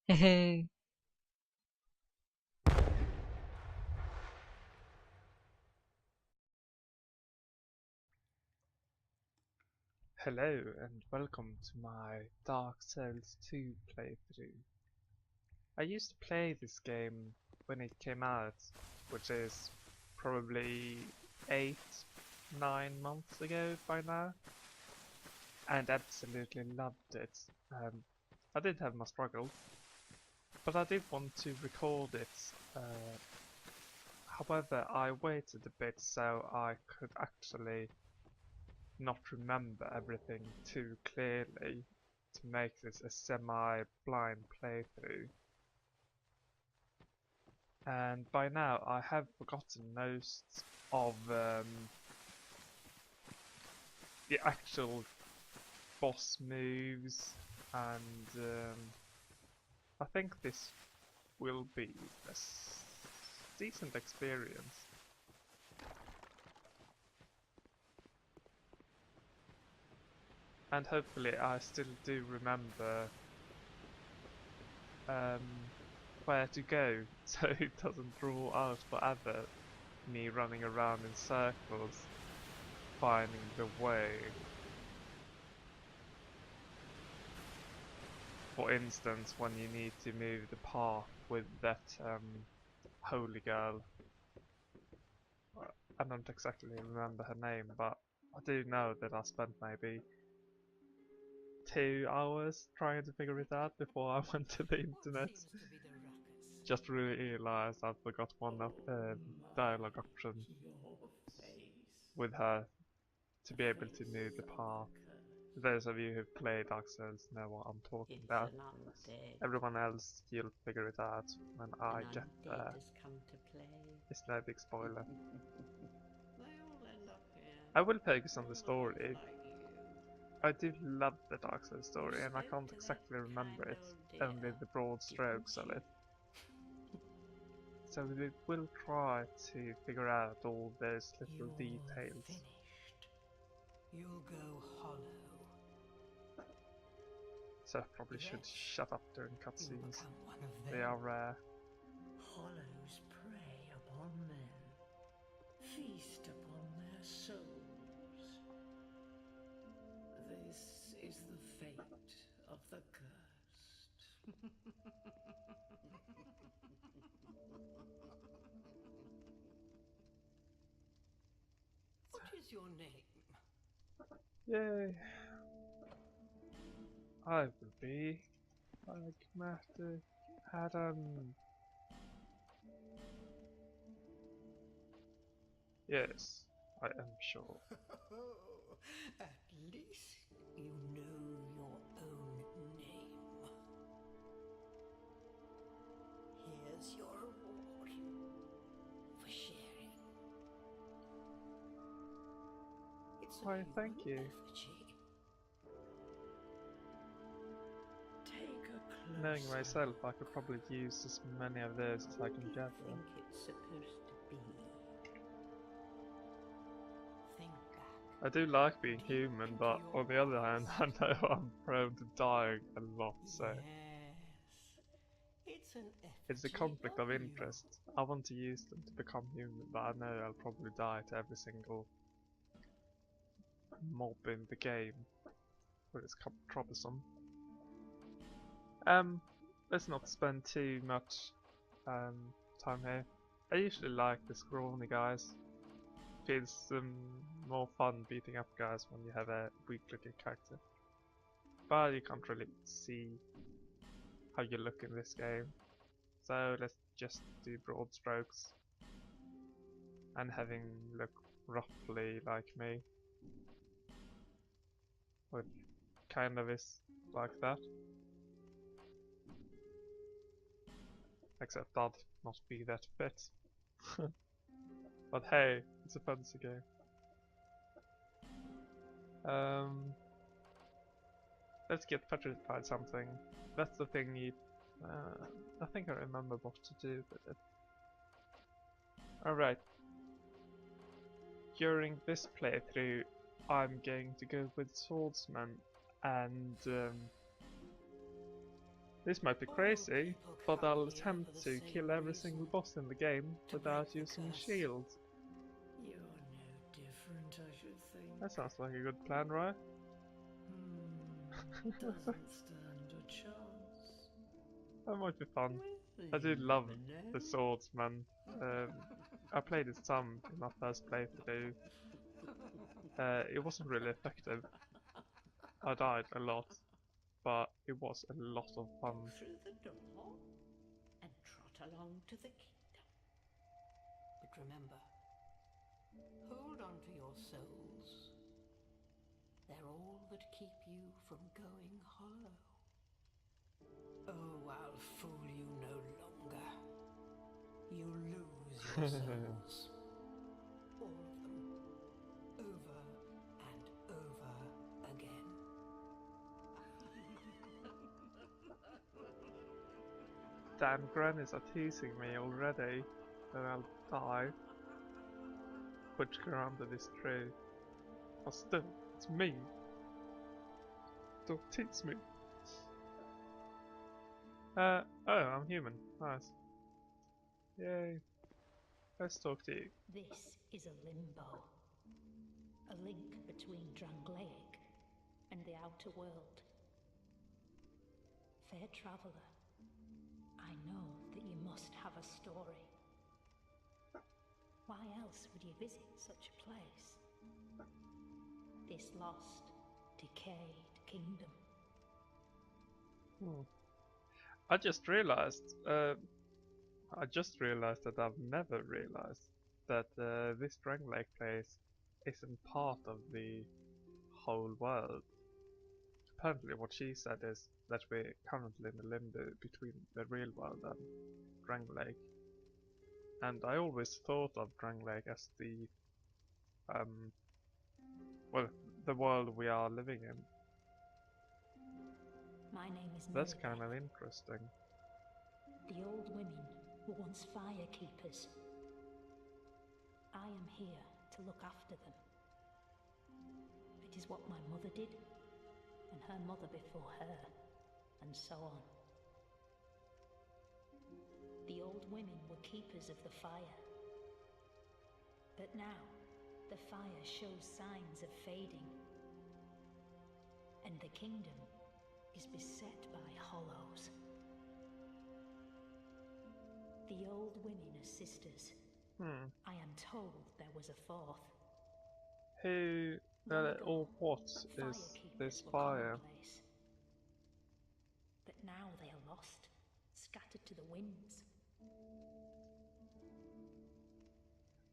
Hey, Hello and welcome to my Dark Souls 2 playthrough. I used to play this game when it came out, which is probably 8, 9 months ago by now, and absolutely loved it. I did have my struggles, but I did want to record it. However, I waited a bit so I could actually not remember everything too clearly to make this a semi-blind playthrough. And by now I have forgotten most of the actual boss moves, and I think this will be a decent experience. And hopefully I still do remember um, where to go, so it doesn't draw out forever me running around in circles finding the way. For instance, when you need to move the path with that holy girl. I don't exactly remember her name, but I do know that I spent maybe 2 hours trying to figure it out before I went to the What internet. seems to be the ruckus? Just realized I forgot one of dialogue option Your face. with her to The be able to move face the of the path. curse. Those of you who've played Dark Souls know what I'm talking It's about. an undead. Everyone else, you'll figure it out when An I get undead there. has come to play. It's no big spoiler. They all end up here. I will focus on the Even the ones story. like you. I do love the Dark Souls You story, and I spoke can't to that exactly remember kind it, old only dear, the broad didn't strokes of you? it. So we will try to figure out all those little You're details. finished. You'll go hollow. So I probably should Yes, shut up during you'll cutscenes. become one of They them. are rare. Hollows prey upon men, feast upon their souls. This is the fate of the cursed. What is your name? Yay! I will be Pragmatic Adam. Yes, I am sure. At least you know your own name. Here's your reward for sharing. It's a Why, human thank you. effigy. Take a Knowing closer myself, I could look. probably use as many of those as I What do can you gather. think it's supposed to be? Think back. I do like being Deep human, into but your on the other hand, I past. know I'm prone to dying a lot, so Yes. It's an it's a effigy conflict of of you. interest. I want to use them to become human, but I know I'll probably die to every single mob in the game, but it's troublesome. Um, let's not spend too much time here. I usually like the scrawny guys. Feels more fun beating up guys when you have a weak looking character. But you can't really see how you look in this game. So let's just do broad strokes and having look roughly like me, which kind of is like that, except I'd not be that fit. But hey, it's a fantasy game. Um, let's get petrified something. That's the thing you. I think I remember what to do with it. Alright, during this playthrough I'm going to go with swordsman, and this might be crazy, but I'll attempt to kill every single boss in the game without using shields. You're no different, I should think. That sounds like a good plan, right? Doesn't stand a chance. That might be fun. Well, I do you love never the know. swordsman. I played it some in my first playthrough. It wasn't really effective. I died a lot, but it was a lot of Go fun. through the door and trot along to the kingdom. But remember, hold on to your souls. They're all that keep you from going hollow. Oh, I'll fool you no longer. You lose your souls. All of them. Over and over again. Damn grannies are teasing me already that I'll die. Put her under this tree. But still, it's me. Don't tease me. Oh, I'm human. Nice. Yay. Let's talk to you. This is a limbo, a link between Drangleic and the outer world. Fair traveller, I know that you must have a story. Why else would you visit such a place? This lost, decayed kingdom. I just realized that I've never realized that this Dragon Lake place isn't part of the whole world. Apparently what she said is that we're currently in a limbo between the real world and Dragon Lake. And I always thought of Dragon Lake as the well, the world we are living in. My name is That's Millie. kind of interesting. The old women were once fire keepers. I am here to look after them. It is what my mother did, and her mother before her, and so on. The old women were keepers of the fire. But now, the fire shows signs of fading, and the kingdom is beset by hollows. The old women are sisters. I am told there was a fourth. Who Long ago, or what fire is keepers this were fire? commonplace. But now they are lost, scattered to the winds.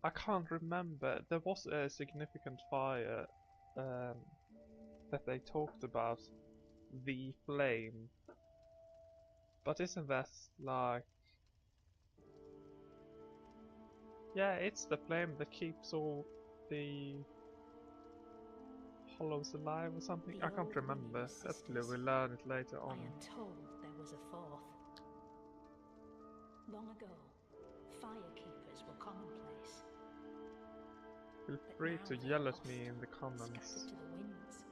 I can't remember. There was a significant fire that they talked about. The flame. But isn't that like... Yeah, it's the flame that keeps all the hollows alive or something. The I can't old women remember. are Hopefully sisters. we'll learn it later I on. am told there was a fourth. Long ago, fire keepers were commonplace. Feel But free now to they yell are at lost, me in the scattered comments to the winds.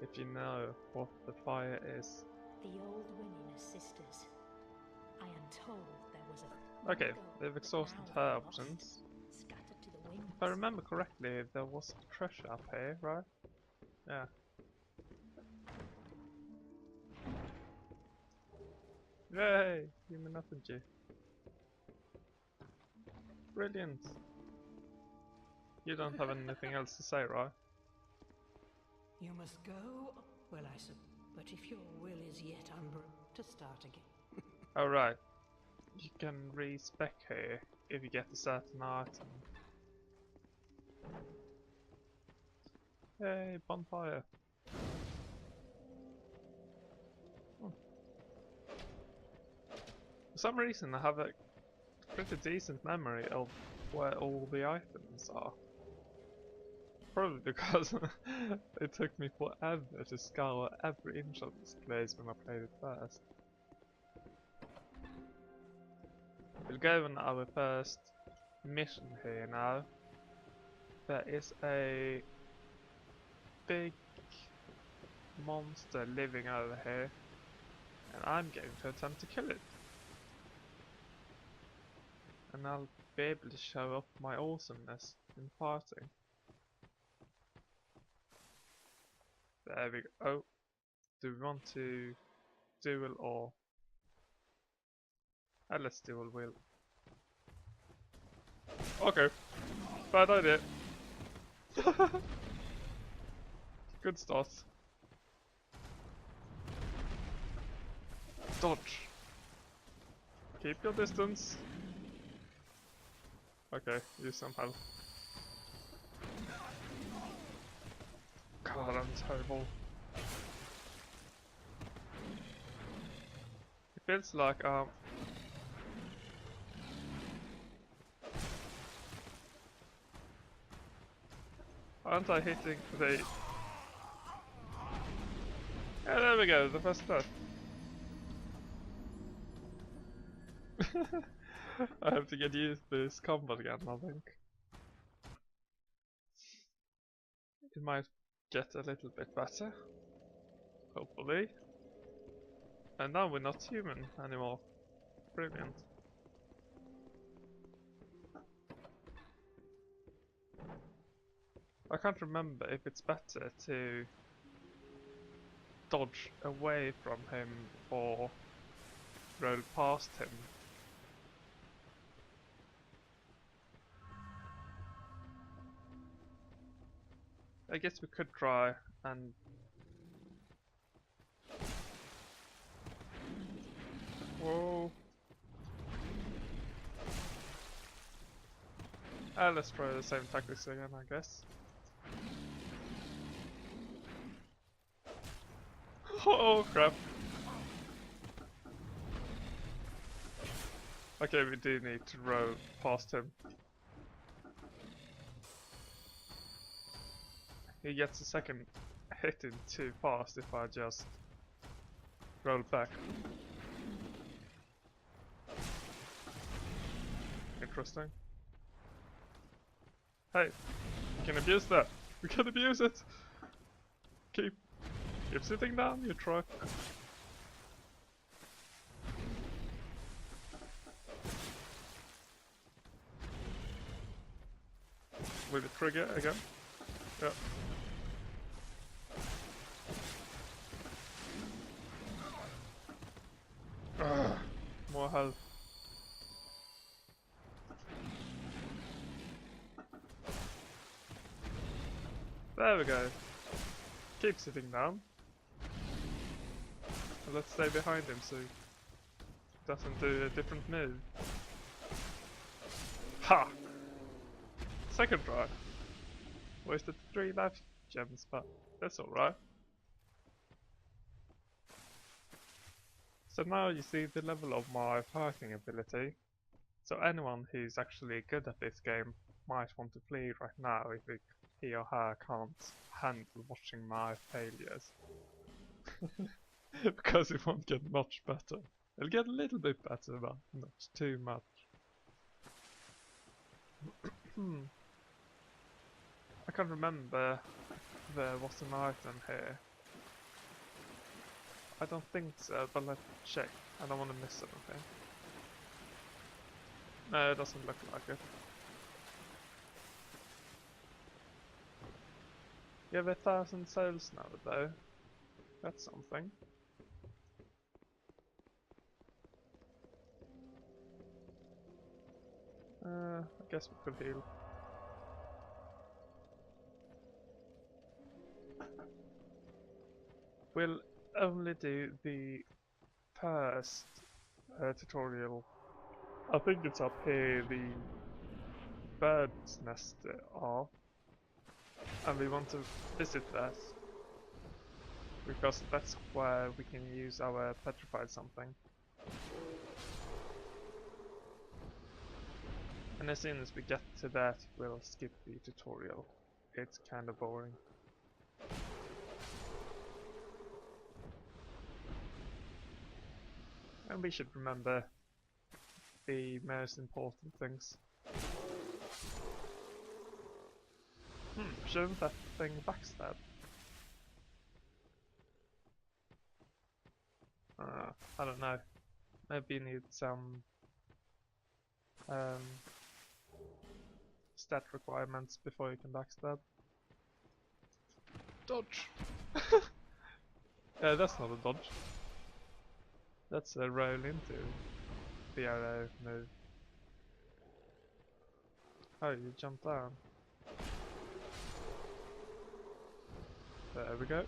if you know what the fire is. The old women are sisters. I am told there was a Okay, long ago, they've but exhausted now her they are options. lost, scattered to the winds. If I remember correctly, there was treasure up here, right? Yeah. Yay! Human effigy. Brilliant. You don't have anything else to say, right? You must go? Well, I suppose. But if your will is yet to start again. Alright. You can respec here if you get a certain item. Yay, bonfire. For some reason I have a pretty decent memory of where all the items are. Probably because it took me forever to scour every inch of this place when I played it first. We'll go on our first mission here now. There is a big monster living over here, and I'm going to attempt to kill it. And I'll be able to show off my awesomeness in fighting. There we go. Oh, do we want to duel or... let's duel wheel. Okay, bad idea. Good start. Dodge. Keep your distance. Okay, use some health. God, I'm terrible. It feels like aren't I hitting the... Yeah, there we go, the first death. I have to get used to this combat again, I think. It might get a little bit better. Hopefully. And now we're not human anymore. Brilliant. I can't remember if it's better to dodge away from him or roll past him. I guess we could try and... Whoa! Let's try the same tactics again, I guess. Oh crap! Okay, we do need to roll past him. He gets a second hit in too fast if I just roll back. Interesting. Hey, we can abuse that. We can abuse it. Keep sitting down, you truck. With the trigger again. Yeah. More health. There we go. Keep sitting down. And let's stay behind him so he doesn't do a different move. Ha! Second try. Wasted 3 life gems, but that's alright. So now you see the level of my fighting ability. So anyone who's actually good at this game might want to flee right now if he or her can't handle watching my failures. Because it won't get much better. It'll get a little bit better, but not too much. I can't remember if there was an item here. I don't think so, but let's check. I don't want to miss anything. No, it doesn't look like it. You have 1,000 souls now though. That's something. I guess we could heal. We'll only do the first tutorial. I think it's up here, the bird's nest are. And we want to visit that. Because that's where we can use our petrified something. And as soon as we get to that, we'll skip the tutorial. It's kinda boring. And we should remember the most important things. Shouldn't that thing backstab? I don't know. Maybe you need some stat requirements before you can backstab. Dodge! That's not a dodge. That's a roll into the arrow move. Oh, you jumped down. There we go.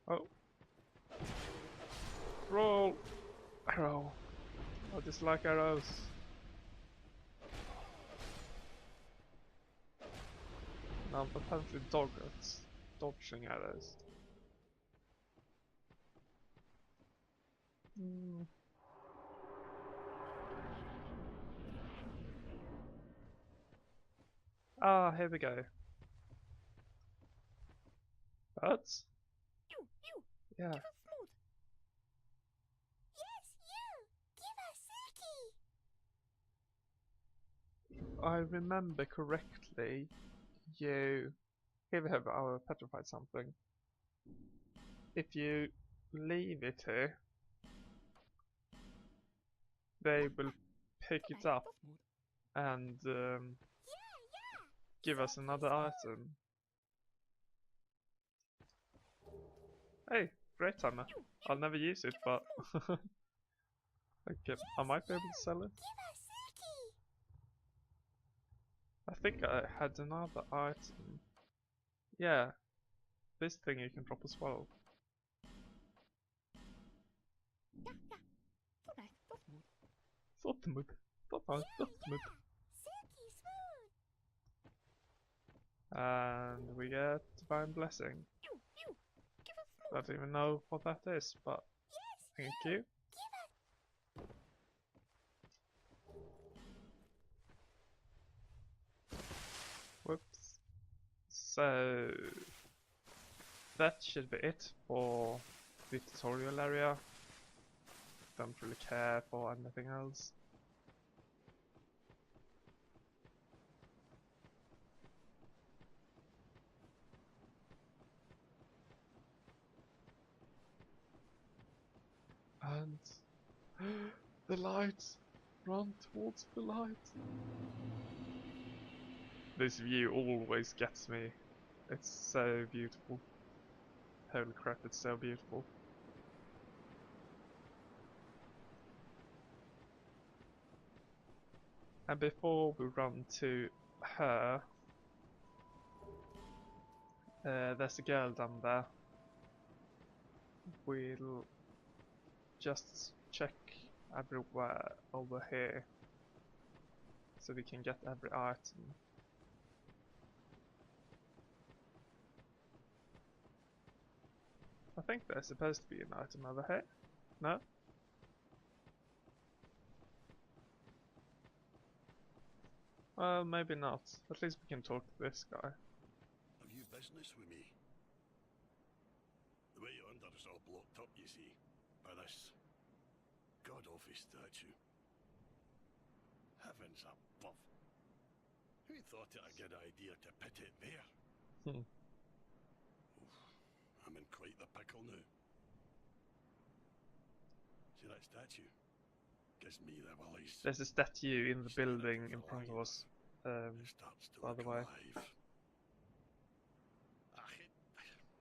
Oh. Roll! Arrow. I dislike arrows. Now I'm apparently dog at dodging arrows. Ah, here we go. Birds? You! Yeah. Give us smooth! Yes, you! Give us silky! If I remember correctly, you... Here we have our petrified something. If you leave it here, they will pick it up and give us another item. Hey, great timer. I'll never use it, but okay, I might be able to sell it. Give us silky! I think I had another item. Yeah, this thing you can drop as well. Yeah. So nice, so smooth. Thotmud. Thotmud. Silky smooth! And we get Divine Blessing. You! Give us I smooth! don't even know what that is, but thank you. Give us... Whoops. So that should be it for the tutorial area. Don't really care for anything else. And the light! Run towards the light! This view always gets me. It's so beautiful. Holy crap, it's so beautiful. And before we run to her, there's a girl down there. We'll just check everywhere over here so we can get every item. I think there's supposed to be an item over here. No? Well, maybe not. At least we can talk to this guy. Have you business with me? The way yonder is all blocked up, you see, by this god-awful statue. Heavens above! Who thought it a good idea to put it there? Hmm. Oof, I'm in quite the pickle now. See that statue? Gives me the willies. There's a statue in the Stare at building it in for front of long us. enough, it starts to By look the way. alive.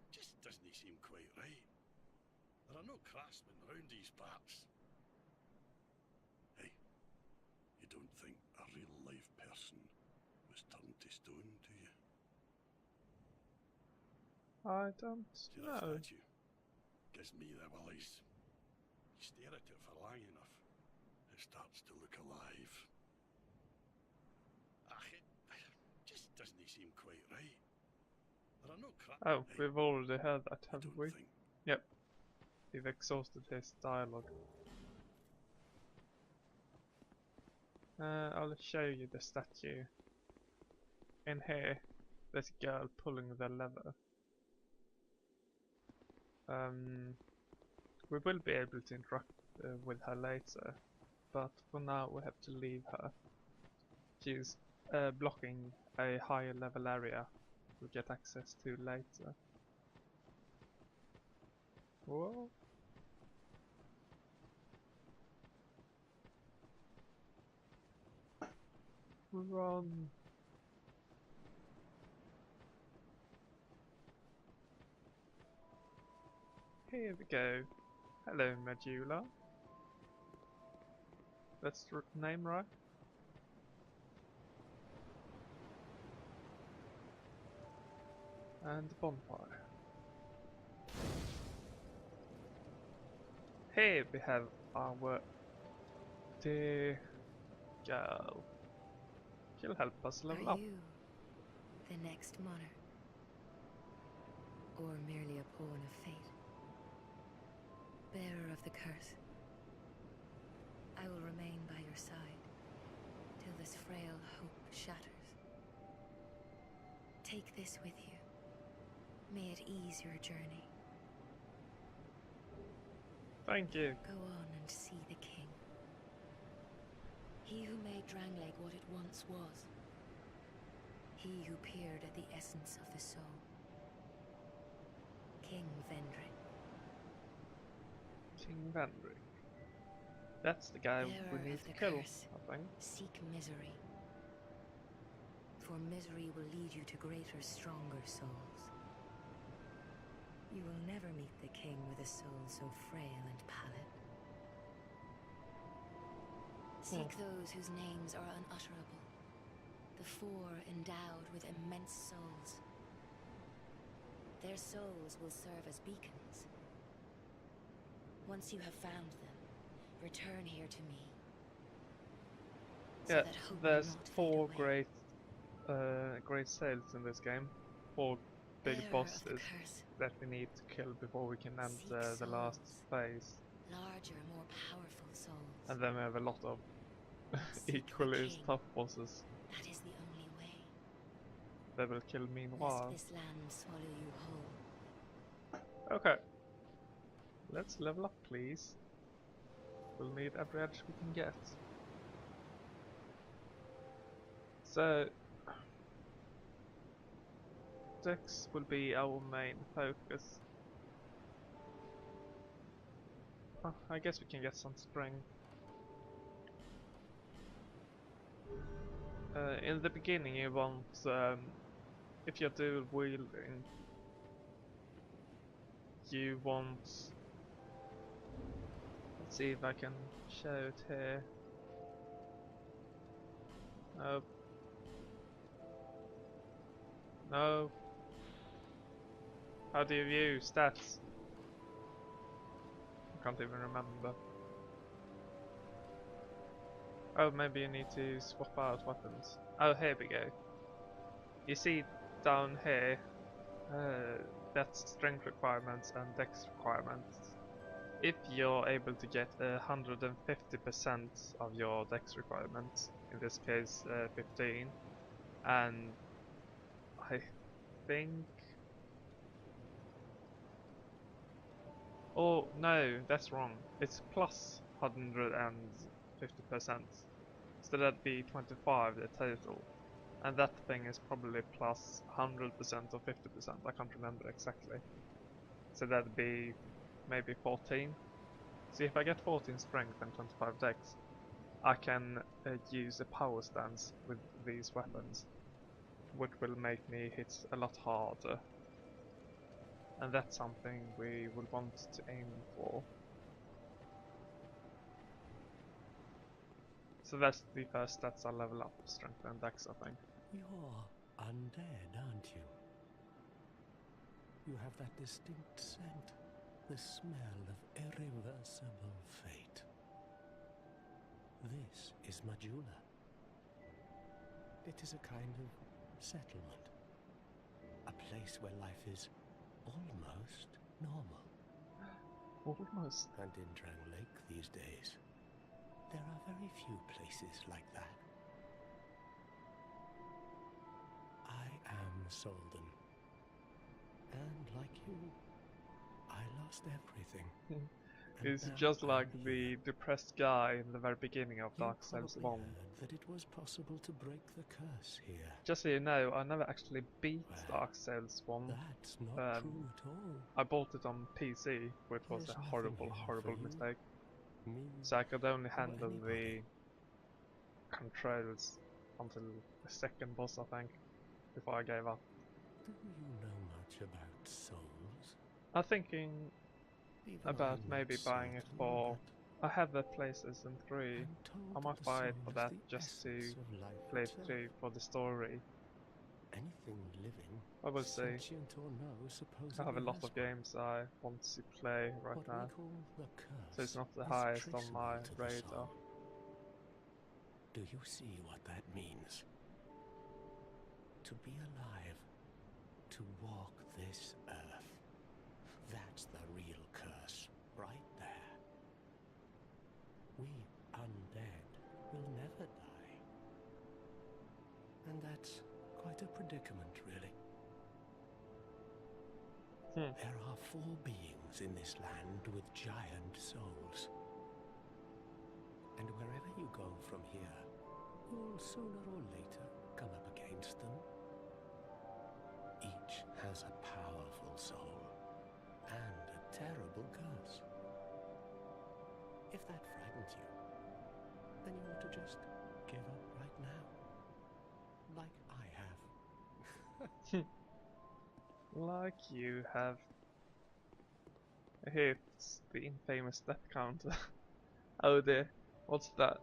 It just doesn't seem quite right. There are no craftsmen round these parts. Hey, you don't think a real-life person was turned to stone, do you? I don't See that know. statue? Gives me the willies. You stare at it for long enough, it starts to look alive. It just doesn't seem quite right. There are no Oh, Hey, we've already heard that, you haven't don't we? think Yep. We've exhausted his dialogue. I'll show you the statue. In here, there's a girl pulling the lever. We will be able to interact with her later, but for now we have to leave her. She's blocking a higher level area we'll get access to later. Whoa. Run. Here we go. Hello, Medulla. That's the name, right? And the bonfire. Here we have our dear girl. She'll help us level Are up. you the next monarch? Or merely a pawn of fate? Bearer of the curse, I will remain by your side till this frail hope shatters. Take this with you. May it ease your journey. Thank you. Go on and see the king. He who made Drangleic what it once was. He who peered at the essence of the soul. King Vendrick. King Vendrick. That's the guy we Bearer need of to the kill, curse, I think. seek misery. For misery will lead you to greater, stronger souls. You will never meet the king with a soul so frail and pallid. Seek those whose names are unutterable. The four endowed with immense souls. Their souls will serve as beacons. Once you have found them, return here to me. So Yeah, that hope there's will not fade 4 away. great sales in this game. 4 big Bearer of the bosses curse, that we need to kill before we can seek enter the last souls. phase. Larger, more powerful souls. And then we have a lot of Seek the equally as king. tough bosses That is the only way. that will kill Lest meanwhile. this land swallow you whole. Okay. Let's level up, please. We'll need every edge we can get. So, Dex will be our main focus. I guess we can get some strength. In the beginning you want, if you're dual wielding, you want, let's see if I can show it here. No. No. How do you view stats? I can't even remember. Oh, maybe you need to swap out weapons. Oh, here we go. You see down here, that's strength requirements and dex requirements. If you're able to get 150% of your dex requirements, in this case 15, and I think... Oh no, that's wrong. It's plus 150%. So that'd be 25 the total. And that thing is probably plus 100% or 50%, I can't remember exactly. So that'd be maybe 14. See, if I get 14 strength and 25 dex, I can use a power stance with these weapons, which will make me hit a lot harder. And that's something we would want to aim for. So that's the first stats I level up, strength and dex, I think. You're undead, aren't you? You have that distinct scent, the smell of irreversible fate. This is Majula. It is a kind of settlement, a place where life is almost normal. Almost. And in Drangleic these days, there are very few places like that. I am Solden. And like you, I lost everything. He's now just like I'm the here. depressed guy in the very beginning of You Dark Souls probably 1. heard that it was possible to break the curse here. Just so you know, I never actually beat Well, Dark Souls 1. That's not true at all. I bought it on PC, which was There's a nothing horrible, here horrible for you, mistake. me, So I could only or handle anybody. the controls until the second boss, I think, before I gave up. Do you know much about souls? I'm thinking Even about I'm maybe not buying it certain, for... but I have the PlayStation 3. I'm told I that might the buy it soul for is that the just to essence of life play itself. 3 for the story. Anything living, I will see. sentient or no, supposedly I have a lot has of one. games I want to play right What now, we call the curse so it's not the is highest on traceable my to the radar. soul. Do you see what that means? To be alive, to walk this earth. That's the real curse, right there. We undead will never die. And that's quite a predicament, really. There are 4 beings in this land with giant souls. And wherever you go from here, you'll sooner or later come up against them. Each has a powerful soul and a terrible curse. If that frightens you, then you ought to just give up right now. Like I have. Like you have. It's the infamous death counter. Oh dear, what's that?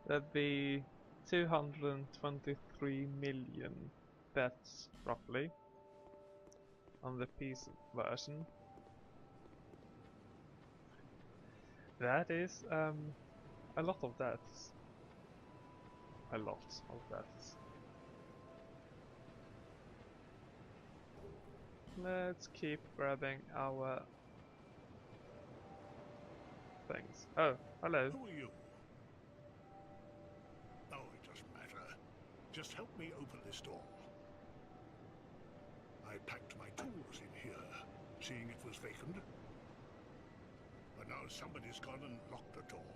That'd be 223 million deaths, roughly, on the PC version. That is, a lot of deaths. A lot of deaths. Let's keep grabbing our things. Oh, hello. Who are you? Oh, it doesn't matter. Just help me open this door. I packed my tools in here, seeing it was vacant. But now somebody's gone and locked the door.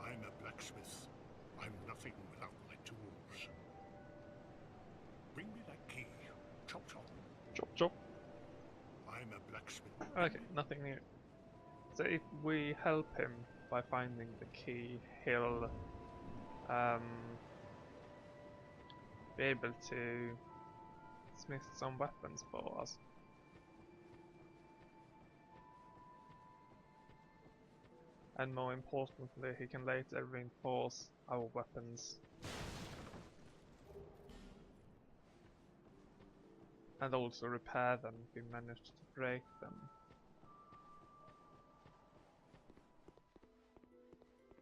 I'm a blacksmith. I'm nothing without my tools. Bring me that key. Chop chop. Chop chop. I'm a blacksmith. Okay, nothing new. So if we help him by finding the key, he'll be able to smith some weapons for us. And more importantly, he can later reinforce our weapons. And also repair them if we manage to break them.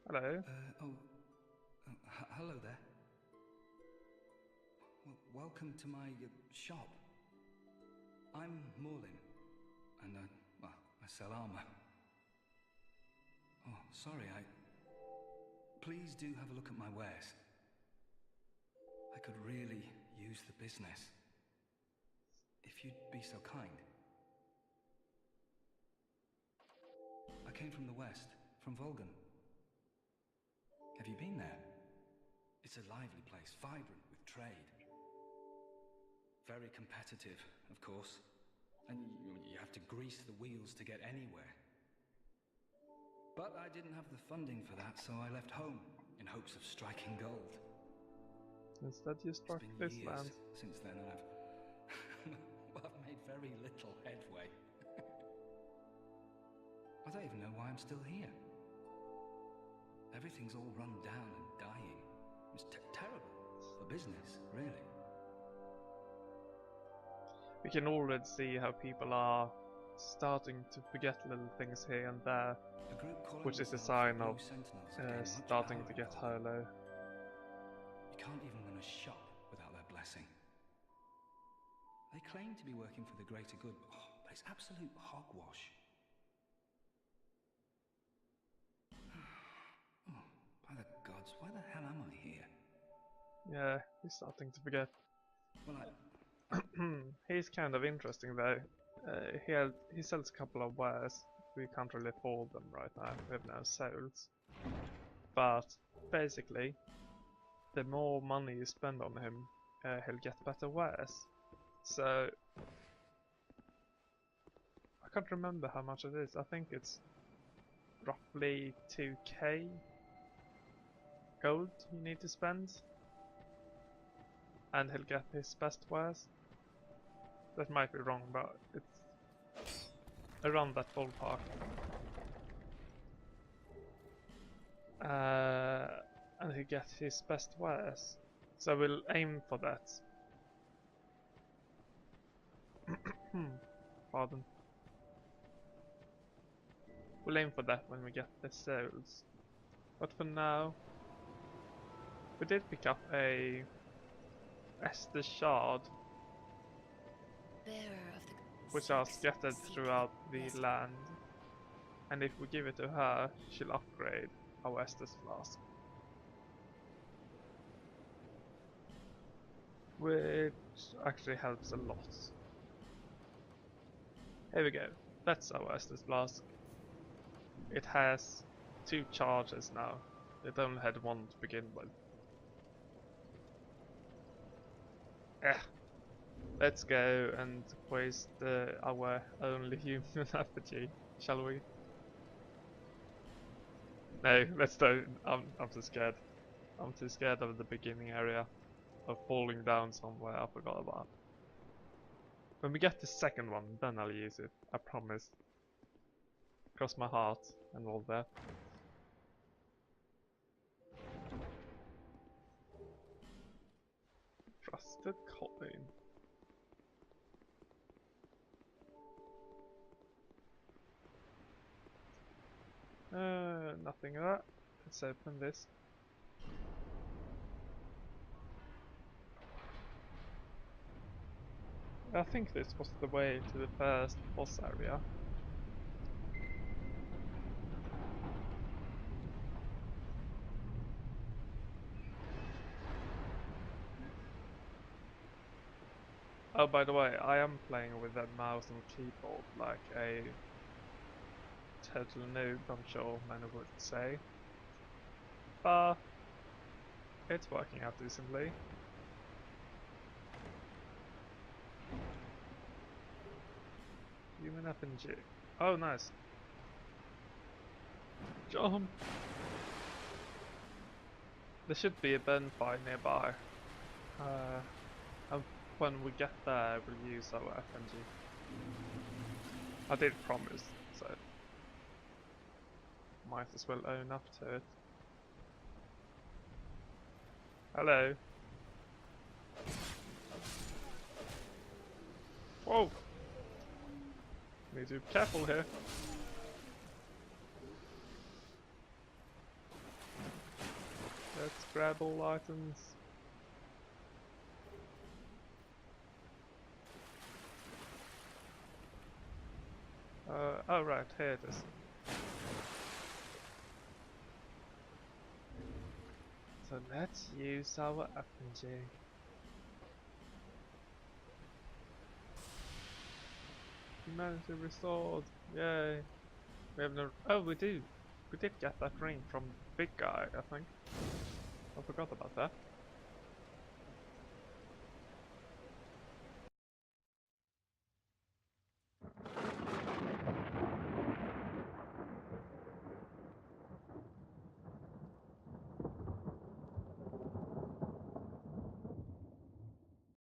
Hello? Hello there. Welcome to my shop. I'm Morlin, and I sell armor. Oh, sorry, Please do have a look at my wares. I could really use the business. If you'd be so kind. I came from the west, from Volgan. Have you been there? It's a lively place, vibrant with trade. Very competitive, of course. And you have to grease the wheels to get anywhere. But I didn't have the funding for that, so I left home in hopes of striking gold. Instead you struck It's this been years land. since then, and I've made very little headway. I don't even know why I'm still here. Everything's all run down and dying. It's terrible for business, really. We can already see how people are starting to forget little things here and there, which is a sign of starting to get hollow. You can't even run a shop without their blessing. They claim to be working for the greater good, but it's absolute hogwash. Oh, by the gods, why the hell am I here? Yeah, he's starting to forget. Well, He's kind of interesting though. he sells a couple of wares. We can't really afford them right now. We have no sales. But basically, the more money you spend on him, he'll get better wares. So I can't remember how much it is. I think it's roughly 2k gold you need to spend, and he'll get his best wares. That might be wrong, but it's around that ballpark. And he gets his best wares. So we'll aim for that. Pardon. We'll aim for that when we get the souls. But for now, we did pick up a Estes shard, which are scattered throughout the land. And if we give it to her, she'll upgrade our Estes flask. Which actually helps a lot. Here we go. That's our Estes flask. It has 2 charges now. It only had 1 to begin with. Let's go and waste our only human effigy, shall we? No, let's don't. I'm too scared. I'm too scared of the beginning area. Of falling down somewhere I forgot about. When we get the second one, then I'll use it. I promise. Cross my heart and all that. Trusted coin. Nothing of that. Let's open this. I think this was the way to the first boss area. Oh, by the way, I am playing with a mouse and keyboard like a total noob, I'm sure many would say. But it's working out decently. Human FNG. Oh, nice. Jump! There should be a bonfire nearby. And when we get there, we'll use our FNG. I did promise, so might as well own up to it. Hello. Whoa! Need to be careful here. Let's grab all items. Oh right, here it is. So let's use our FNG. Humanity restored. Yay. We have no. Oh, we do. We did get that ring from big guy, I think. I forgot about that.